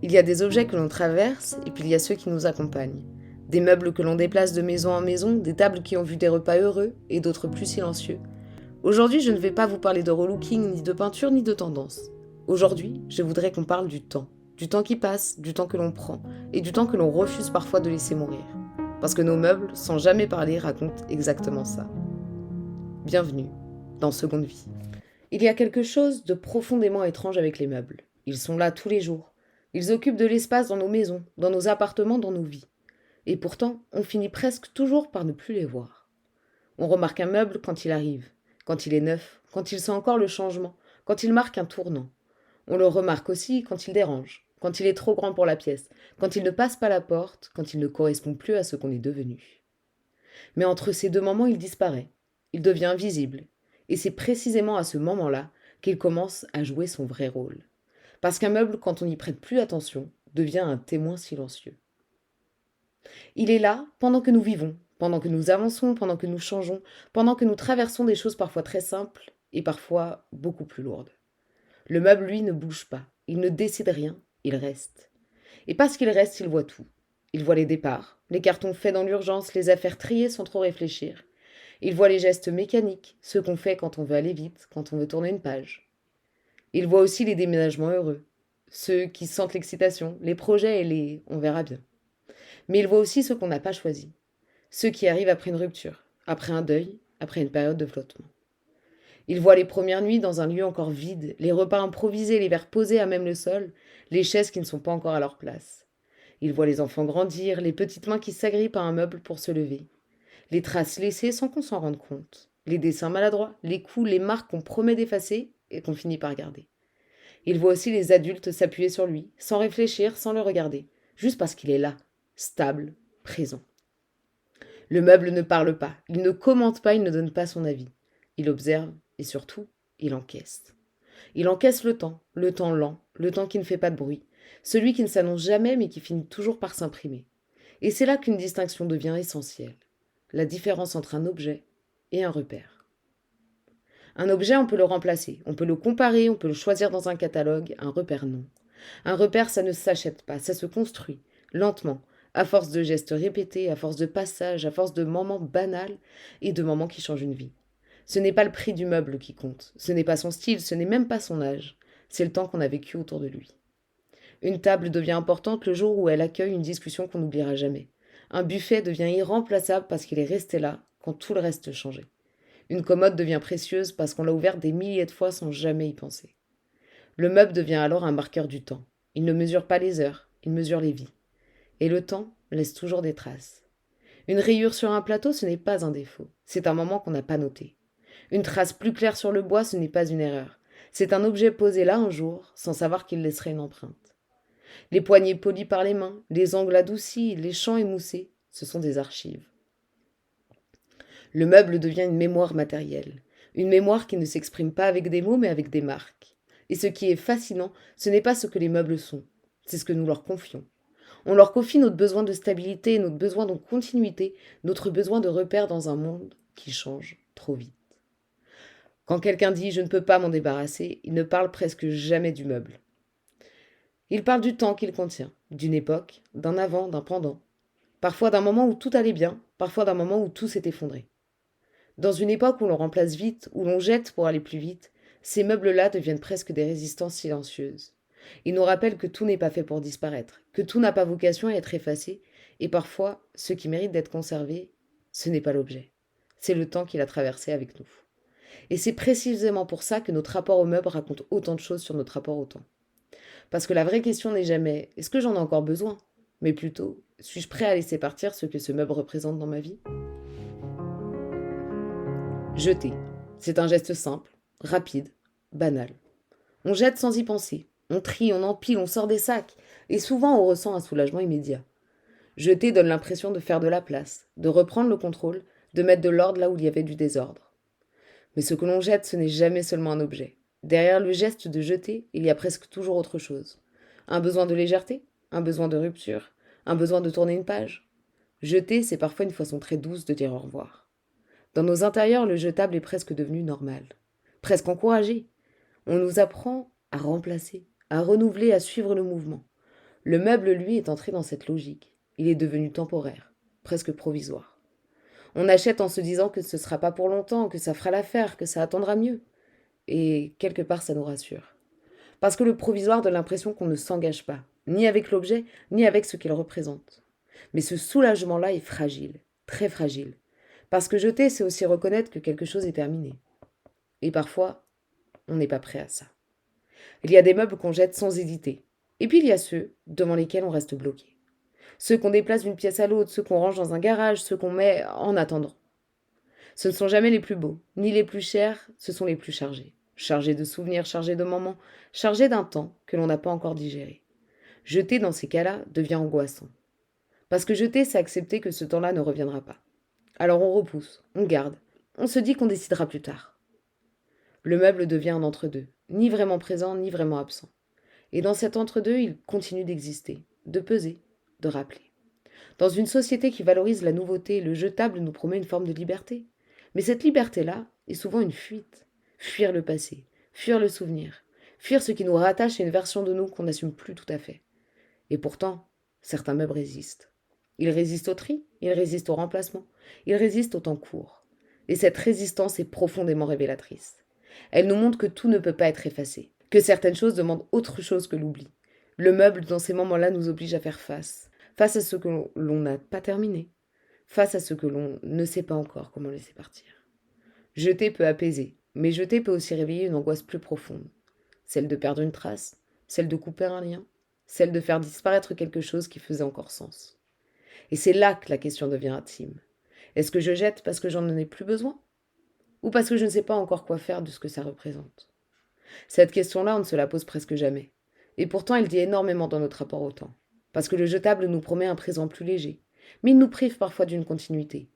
Il y a des objets que l'on traverse et puis il y a ceux qui nous accompagnent. Des meubles que l'on déplace de maison en maison, des tables qui ont vu des repas heureux et d'autres plus silencieux. Aujourd'hui, je ne vais pas vous parler de relooking, ni de peinture, ni de tendance. Aujourd'hui, je voudrais qu'on parle du temps. Du temps qui passe, du temps que l'on prend et du temps que l'on refuse parfois de laisser mourir. Parce que nos meubles, sans jamais parler, racontent exactement ça. Bienvenue dans Seconde Vie. Il y a quelque chose de profondément étrange avec les meubles. Ils sont là tous les jours. Ils occupent de l'espace dans nos maisons, dans nos appartements, dans nos vies. Et pourtant, on finit presque toujours par ne plus les voir. On remarque un meuble quand il arrive, quand il est neuf, quand il sent encore le changement, quand il marque un tournant. On le remarque aussi quand il dérange, quand il est trop grand pour la pièce, quand il ne passe pas la porte, quand il ne correspond plus à ce qu'on est devenu. Mais entre ces deux moments, il disparaît. Il devient invisible. Et c'est précisément à ce moment-là qu'il commence à jouer son vrai rôle. Parce qu'un meuble, quand on n'y prête plus attention, devient un témoin silencieux. Il est là pendant que nous vivons, pendant que nous avançons, pendant que nous changeons, pendant que nous traversons des choses parfois très simples et parfois beaucoup plus lourdes. Le meuble, lui, ne bouge pas. Il ne décide rien, il reste. Et parce qu'il reste, il voit tout. Il voit les départs, les cartons faits dans l'urgence, les affaires triées sans trop réfléchir. Il voit les gestes mécaniques, ceux qu'on fait quand on veut aller vite, quand on veut tourner une page. Il voit aussi les déménagements heureux, ceux qui sentent l'excitation, les projets et les «on verra bien». Mais il voit aussi ceux qu'on n'a pas choisis, ceux qui arrivent après une rupture, après un deuil, après une période de flottement. Il voit les premières nuits dans un lieu encore vide, les repas improvisés, les verres posés à même le sol, les chaises qui ne sont pas encore à leur place. Il voit les enfants grandir, les petites mains qui s'agrippent à un meuble pour se lever, les traces laissées sans qu'on s'en rende compte, les dessins maladroits, les coups, les marques qu'on promet d'effacer et qu'on finit par garder. Il voit aussi les adultes s'appuyer sur lui, sans réfléchir, sans le regarder, juste parce qu'il est là, stable, présent. Le meuble ne parle pas, il ne commente pas, il ne donne pas son avis. Il observe et surtout, il encaisse. Il encaisse le temps lent, le temps qui ne fait pas de bruit, celui qui ne s'annonce jamais mais qui finit toujours par s'imprimer. Et c'est là qu'une distinction devient essentielle, la différence entre un objet et un repère. Un objet, on peut le remplacer, on peut le comparer, on peut le choisir dans un catalogue, un repère non. Un repère, ça ne s'achète pas, ça se construit, lentement, à force de gestes répétés, à force de passages, à force de moments banals et de moments qui changent une vie. Ce n'est pas le prix du meuble qui compte, ce n'est pas son style, ce n'est même pas son âge, c'est le temps qu'on a vécu autour de lui. Une table devient importante le jour où elle accueille une discussion qu'on n'oubliera jamais. Un buffet devient irremplaçable parce qu'il est resté là quand tout le reste changeait. Une commode devient précieuse parce qu'on l'a ouverte des milliers de fois sans jamais y penser. Le meuble devient alors un marqueur du temps. Il ne mesure pas les heures, il mesure les vies. Et le temps laisse toujours des traces. Une rayure sur un plateau, ce n'est pas un défaut, c'est un moment qu'on n'a pas noté. Une trace plus claire sur le bois, ce n'est pas une erreur. C'est un objet posé là un jour, sans savoir qu'il laisserait une empreinte. Les poignées polies par les mains, les angles adoucis, les champs émoussés, ce sont des archives. Le meuble devient une mémoire matérielle. Une mémoire qui ne s'exprime pas avec des mots, mais avec des marques. Et ce qui est fascinant, ce n'est pas ce que les meubles sont, c'est ce que nous leur confions. On leur confie notre besoin de stabilité, notre besoin de continuité, notre besoin de repère dans un monde qui change trop vite. Quand quelqu'un dit «je ne peux pas m'en débarrasser», il ne parle presque jamais du meuble. Il parle du temps qu'il contient, d'une époque, d'un avant, d'un pendant. Parfois d'un moment où tout allait bien, parfois d'un moment où tout s'est effondré. Dans une époque où l'on remplace vite, où l'on jette pour aller plus vite, ces meubles-là deviennent presque des résistances silencieuses. Ils nous rappellent que tout n'est pas fait pour disparaître, que tout n'a pas vocation à être effacé, et parfois, ce qui mérite d'être conservé, ce n'est pas l'objet. C'est le temps qu'il a traversé avec nous. Et c'est précisément pour ça que notre rapport au meuble raconte autant de choses sur notre rapport au temps. Parce que la vraie question n'est jamais «est-ce que j'en ai encore besoin?» mais plutôt «suis-je prêt à laisser partir ce que ce meuble représente dans ma vie?» Jeter. C'est un geste simple, rapide, banal. On jette sans y penser. On trie, on empile, on sort des sacs. Et souvent, on ressent un soulagement immédiat. Jeter donne l'impression de faire de la place, de reprendre le contrôle, de mettre de l'ordre là où il y avait du désordre. Mais ce que l'on jette, ce n'est jamais seulement un objet. Derrière le geste de jeter, il y a presque toujours autre chose. Un besoin de légèreté, un besoin de rupture, un besoin de tourner une page. Jeter, c'est parfois une façon très douce de dire au revoir. Dans nos intérieurs, le jetable est presque devenu normal, presque encouragé. On nous apprend à remplacer, à renouveler, à suivre le mouvement. Le meuble, lui, est entré dans cette logique. Il est devenu temporaire, presque provisoire. On achète en se disant que ce ne sera pas pour longtemps, que ça fera l'affaire, que ça attendra mieux. Et quelque part, ça nous rassure. Parce que le provisoire donne l'impression qu'on ne s'engage pas, ni avec l'objet, ni avec ce qu'il représente. Mais ce soulagement-là est fragile, très fragile. Parce que jeter, c'est aussi reconnaître que quelque chose est terminé. Et parfois, on n'est pas prêt à ça. Il y a des meubles qu'on jette sans hésiter. Et puis il y a ceux devant lesquels on reste bloqué. Ceux qu'on déplace d'une pièce à l'autre, ceux qu'on range dans un garage, ceux qu'on met en attendant. Ce ne sont jamais les plus beaux, ni les plus chers, ce sont les plus chargés. Chargés de souvenirs, chargés de moments, chargés d'un temps que l'on n'a pas encore digéré. Jeter dans ces cas-là devient angoissant. Parce que jeter, c'est accepter que ce temps-là ne reviendra pas. Alors on repousse, on garde, on se dit qu'on décidera plus tard. Le meuble devient un entre-deux, ni vraiment présent, ni vraiment absent. Et dans cet entre-deux, il continue d'exister, de peser, de rappeler. Dans une société qui valorise la nouveauté, le jetable nous promet une forme de liberté. Mais cette liberté-là est souvent une fuite. Fuir le passé, fuir le souvenir, fuir ce qui nous rattache à une version de nous qu'on n'assume plus tout à fait. Et pourtant, certains meubles résistent. Ils résistent au tri, ils résistent au remplacement, ils résistent au temps court. Et cette résistance est profondément révélatrice. Elle nous montre que tout ne peut pas être effacé, que certaines choses demandent autre chose que l'oubli. Le meuble, dans ces moments-là, nous oblige à faire face, face à ce que l'on n'a pas terminé, face à ce que l'on ne sait pas encore comment laisser partir. Jeter peut apaiser, mais jeter peut aussi réveiller une angoisse plus profonde. Celle de perdre une trace, celle de couper un lien, celle de faire disparaître quelque chose qui faisait encore sens. Et c'est là que la question devient intime. Est-ce que je jette parce que j'en ai plus besoin? Ou parce que je ne sais pas encore quoi faire de ce que ça représente? Cette question-là, on ne se la pose presque jamais. Et pourtant, elle dit énormément dans notre rapport au temps. Parce que le jetable nous promet un présent plus léger, mais il nous prive parfois d'une continuité.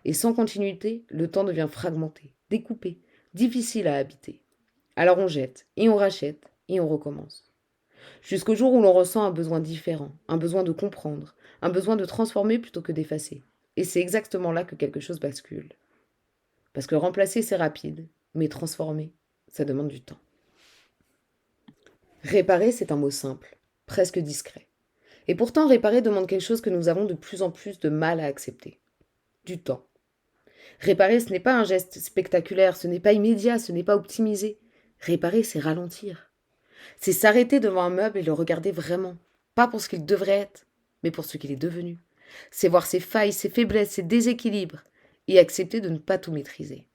Et sans continuité, le temps devient fragmenté, découpé, difficile à habiter. Alors on jette, et on rachète, et on recommence. Jusqu'au jour où l'on ressent un besoin différent, un besoin de comprendre, un besoin de transformer plutôt que d'effacer. Et c'est exactement là que quelque chose bascule. Parce que remplacer, c'est rapide, mais transformer, ça demande du temps. Réparer, c'est un mot simple, presque discret. Et pourtant, réparer demande quelque chose que nous avons de plus en plus de mal à accepter. Du temps. Réparer, ce n'est pas un geste spectaculaire, ce n'est pas immédiat, ce n'est pas optimisé. Réparer, c'est ralentir. C'est s'arrêter devant un meuble et le regarder vraiment. Pas pour ce qu'il devrait être, mais pour ce qu'il est devenu. C'est voir ses failles, ses faiblesses, ses déséquilibres, et accepter de ne pas tout maîtriser.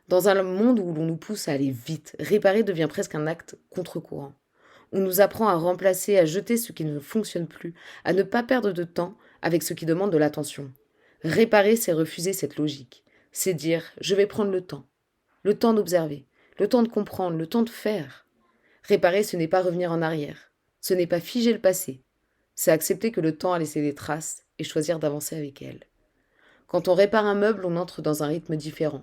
Dans un monde où l'on nous pousse à aller vite, réparer devient presque un acte contre-courant. On nous apprend à remplacer, à jeter ce qui ne fonctionne plus, à ne pas perdre de temps avec ce qui demande de l'attention. Réparer, c'est refuser cette logique. C'est dire, je vais prendre le temps d'observer, le temps de comprendre, le temps de faire. Réparer, ce n'est pas revenir en arrière, ce n'est pas figer le passé, c'est accepter que le temps a laissé des traces et choisir d'avancer avec elles. Quand on répare un meuble, on entre dans un rythme différent.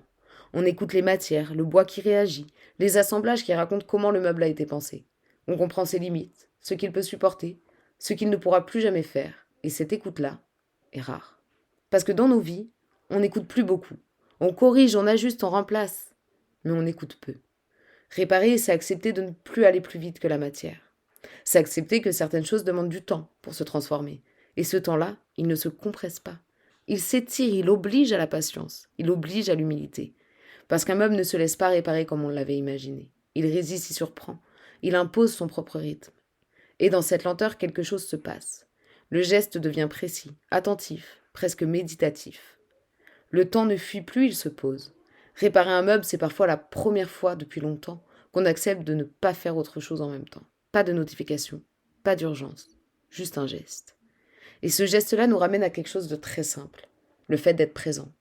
On écoute les matières, le bois qui réagit, les assemblages qui racontent comment le meuble a été pensé. On comprend ses limites, ce qu'il peut supporter, ce qu'il ne pourra plus jamais faire. Et cette écoute-là est rare. Parce que dans nos vies, on n'écoute plus beaucoup. On corrige, on ajuste, on remplace. Mais on écoute peu. Réparer, c'est accepter de ne plus aller plus vite que la matière. C'est accepter que certaines choses demandent du temps pour se transformer. Et ce temps-là, il ne se compresse pas. Il s'étire, il oblige à la patience, il oblige à l'humilité. Parce qu'un meuble ne se laisse pas réparer comme on l'avait imaginé. Il résiste, il surprend. Il impose son propre rythme. Et dans cette lenteur, quelque chose se passe. Le geste devient précis, attentif, presque méditatif. Le temps ne fuit plus, il se pose. Réparer un meuble, c'est parfois la première fois depuis longtemps qu'on accepte de ne pas faire autre chose en même temps. Pas de notification, pas d'urgence, juste un geste. Et ce geste-là nous ramène à quelque chose de très simple. Le fait d'être présent.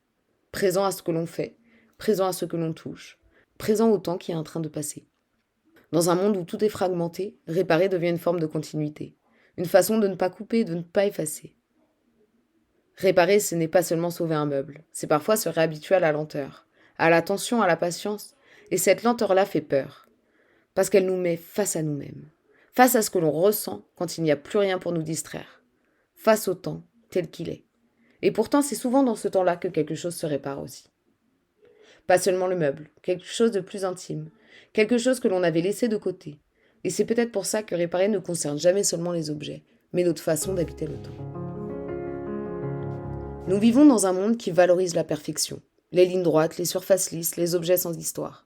Présent à ce que l'on fait, présent à ce que l'on touche, présent au temps qui est en train de passer. Dans un monde où tout est fragmenté, réparer devient une forme de continuité. Une façon de ne pas couper, de ne pas effacer. Réparer, ce n'est pas seulement sauver un meuble. C'est parfois se réhabituer à la lenteur, à l'attention, à la patience. Et cette lenteur-là fait peur. Parce qu'elle nous met face à nous-mêmes. Face à ce que l'on ressent quand il n'y a plus rien pour nous distraire. Face au temps tel qu'il est. Et pourtant, c'est souvent dans ce temps-là que quelque chose se répare aussi. Pas seulement le meuble, quelque chose de plus intime, quelque chose que l'on avait laissé de côté. Et c'est peut-être pour ça que réparer ne concerne jamais seulement les objets, mais notre façon d'habiter le temps. Nous vivons dans un monde qui valorise la perfection. Les lignes droites, les surfaces lisses, les objets sans histoire.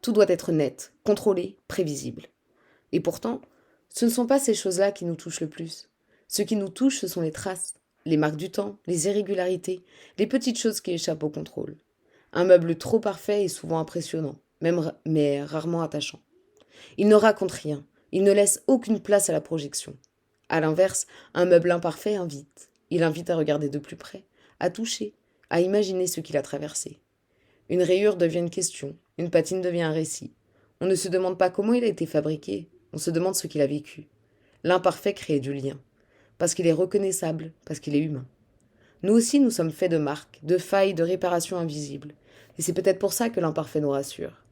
Tout doit être net, contrôlé, prévisible. Et pourtant, ce ne sont pas ces choses-là qui nous touchent le plus. Ce qui nous touche, ce sont les traces, les marques du temps, les irrégularités, les petites choses qui échappent au contrôle. Un meuble trop parfait est souvent impressionnant, mais rarement attachant. Il ne raconte rien, il ne laisse aucune place à la projection. À l'inverse, un meuble imparfait invite. Il invite à regarder de plus près, à toucher, à imaginer ce qu'il a traversé. Une rayure devient une question, une patine devient un récit. On ne se demande pas comment il a été fabriqué, on se demande ce qu'il a vécu. L'imparfait crée du lien, parce qu'il est reconnaissable, parce qu'il est humain. Nous aussi, nous sommes faits de marques, de failles, de réparations invisibles. Et c'est peut-être pour ça que l'imparfait nous rassure.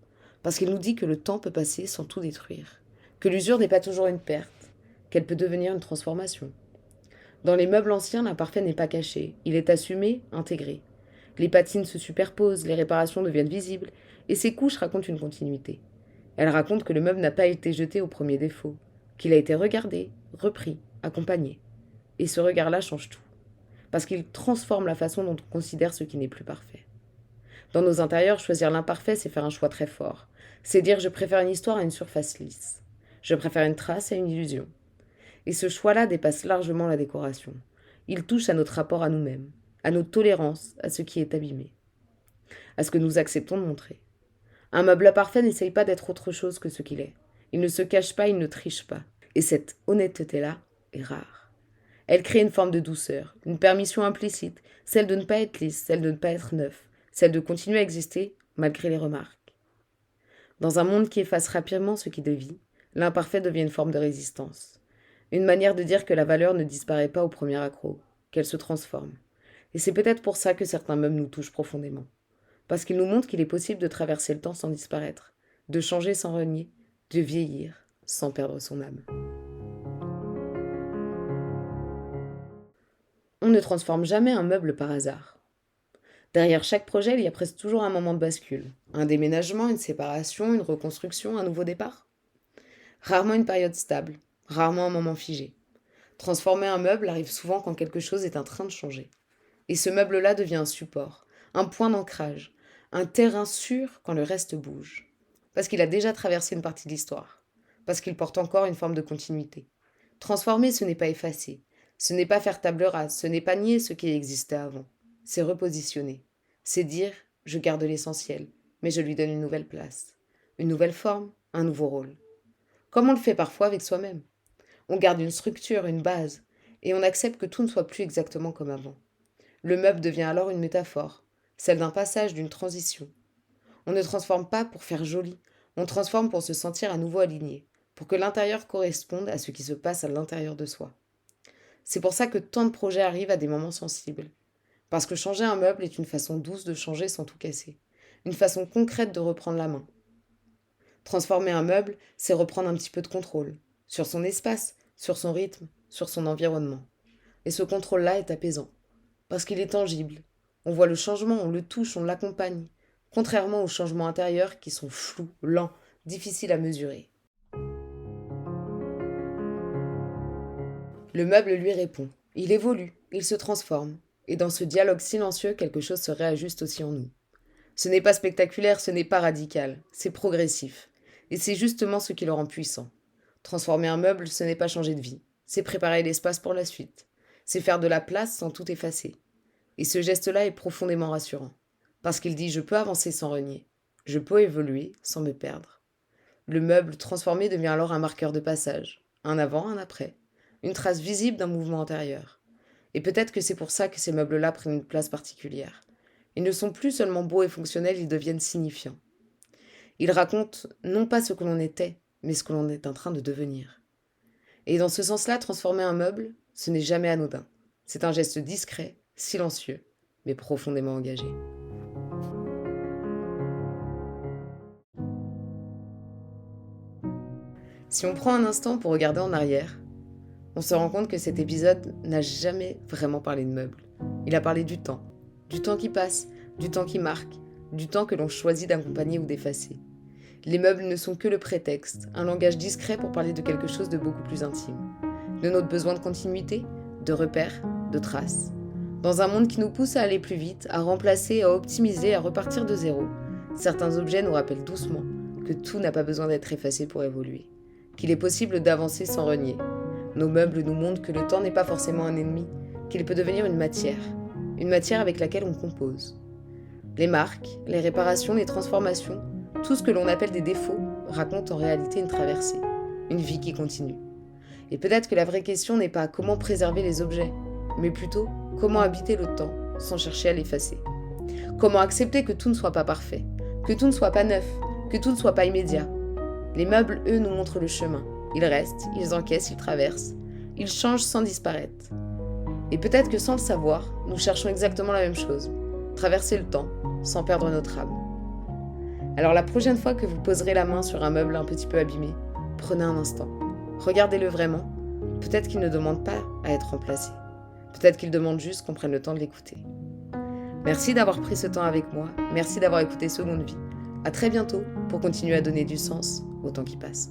Parce qu'il nous dit que le temps peut passer sans tout détruire. Que l'usure n'est pas toujours une perte, qu'elle peut devenir une transformation. Dans les meubles anciens, l'imparfait n'est pas caché, il est assumé, intégré. Les patines se superposent, les réparations deviennent visibles, et ces couches racontent une continuité. Elles racontent que le meuble n'a pas été jeté au premier défaut, qu'il a été regardé, repris, accompagné. Et ce regard-là change tout, parce qu'il transforme la façon dont on considère ce qui n'est plus parfait. Dans nos intérieurs, choisir l'imparfait, c'est faire un choix très fort. C'est dire je préfère une histoire à une surface lisse. Je préfère une trace à une illusion. Et ce choix-là dépasse largement la décoration. Il touche à notre rapport à nous-mêmes, à notre tolérance, à ce qui est abîmé, à ce que nous acceptons de montrer. Un meuble parfait n'essaye pas d'être autre chose que ce qu'il est. Il ne se cache pas, il ne triche pas. Et cette honnêteté-là est rare. Elle crée une forme de douceur, une permission implicite, celle de ne pas être lisse, celle de ne pas être neuf, celle de continuer à exister malgré les remarques. Dans un monde qui efface rapidement ce qui dévie, l'imparfait devient une forme de résistance. Une manière de dire que la valeur ne disparaît pas au premier accroc, qu'elle se transforme. Et c'est peut-être pour ça que certains meubles nous touchent profondément. Parce qu'ils nous montrent qu'il est possible de traverser le temps sans disparaître, de changer sans renier, de vieillir sans perdre son âme. On ne transforme jamais un meuble par hasard. Derrière chaque projet, il y a presque toujours un moment de bascule. Un déménagement, une séparation, une reconstruction, un nouveau départ. Rarement une période stable, rarement un moment figé. Transformer un meuble arrive souvent quand quelque chose est en train de changer. Et ce meuble-là devient un support, un point d'ancrage, un terrain sûr quand le reste bouge. Parce qu'il a déjà traversé une partie de l'histoire. Parce qu'il porte encore une forme de continuité. Transformer, ce n'est pas effacer. Ce n'est pas faire table rase, ce n'est pas nier ce qui existait avant. C'est repositionner. C'est dire, je garde l'essentiel, mais je lui donne une nouvelle place. Une nouvelle forme, un nouveau rôle. Comme on le fait parfois avec soi-même. On garde une structure, une base, et on accepte que tout ne soit plus exactement comme avant. Le meuble devient alors une métaphore, celle d'un passage, d'une transition. On ne transforme pas pour faire joli, on transforme pour se sentir à nouveau aligné, pour que l'intérieur corresponde à ce qui se passe à l'intérieur de soi. C'est pour ça que tant de projets arrivent à des moments sensibles. Parce que changer un meuble est une façon douce de changer sans tout casser, une façon concrète de reprendre la main. Transformer un meuble, c'est reprendre un petit peu de contrôle, sur son espace, sur son rythme, sur son environnement. Et ce contrôle-là est apaisant, parce qu'il est tangible. On voit le changement, on le touche, on l'accompagne, contrairement aux changements intérieurs qui sont flous, lents, difficiles à mesurer. Le meuble lui répond. Il évolue, il se transforme. Et dans ce dialogue silencieux, quelque chose se réajuste aussi en nous. Ce n'est pas spectaculaire, ce n'est pas radical, c'est progressif. Et c'est justement ce qui le rend puissant. Transformer un meuble, ce n'est pas changer de vie, c'est préparer l'espace pour la suite. C'est faire de la place sans tout effacer. Et ce geste-là est profondément rassurant. Parce qu'il dit « je peux avancer sans renier, je peux évoluer sans me perdre ». Le meuble transformé devient alors un marqueur de passage, un avant, un après, une trace visible d'un mouvement antérieur. Et peut-être que c'est pour ça que ces meubles-là prennent une place particulière. Ils ne sont plus seulement beaux et fonctionnels, ils deviennent signifiants. Ils racontent non pas ce que l'on était, mais ce que l'on est en train de devenir. Et dans ce sens-là, transformer un meuble, ce n'est jamais anodin. C'est un geste discret, silencieux, mais profondément engagé. Si on prend un instant pour regarder en arrière, on se rend compte que cet épisode n'a jamais vraiment parlé de meubles. Il a parlé du temps qui passe, du temps qui marque, du temps que l'on choisit d'accompagner ou d'effacer. Les meubles ne sont que le prétexte, un langage discret pour parler de quelque chose de beaucoup plus intime. de notre besoin de continuité, de repères, de traces. Dans un monde qui nous pousse à aller plus vite, à remplacer, à optimiser, à repartir de zéro, certains objets nous rappellent doucement que tout n'a pas besoin d'être effacé pour évoluer, qu'il est possible d'avancer sans renier. Nos meubles nous montrent que le temps n'est pas forcément un ennemi, qu'il peut devenir une matière avec laquelle on compose. Les marques, les réparations, les transformations, tout ce que l'on appelle des défauts raconte en réalité une traversée, une vie qui continue. Et peut-être que la vraie question n'est pas comment préserver les objets, mais plutôt comment habiter le temps sans chercher à l'effacer. Comment accepter que tout ne soit pas parfait, que tout ne soit pas neuf, que tout ne soit pas immédiat. Les meubles, eux, nous montrent le chemin. Ils restent, ils encaissent, ils traversent. Ils changent sans disparaître. Et peut-être que sans le savoir, nous cherchons exactement la même chose. Traverser le temps, sans perdre notre âme. Alors la prochaine fois que vous poserez la main sur un meuble un petit peu abîmé, prenez un instant. Regardez-le vraiment. Peut-être qu'il ne demande pas à être remplacé. Peut-être qu'il demande juste qu'on prenne le temps de l'écouter. Merci d'avoir pris ce temps avec moi. Merci d'avoir écouté Seconde Vie. À très bientôt pour continuer à donner du sens au temps qui passe.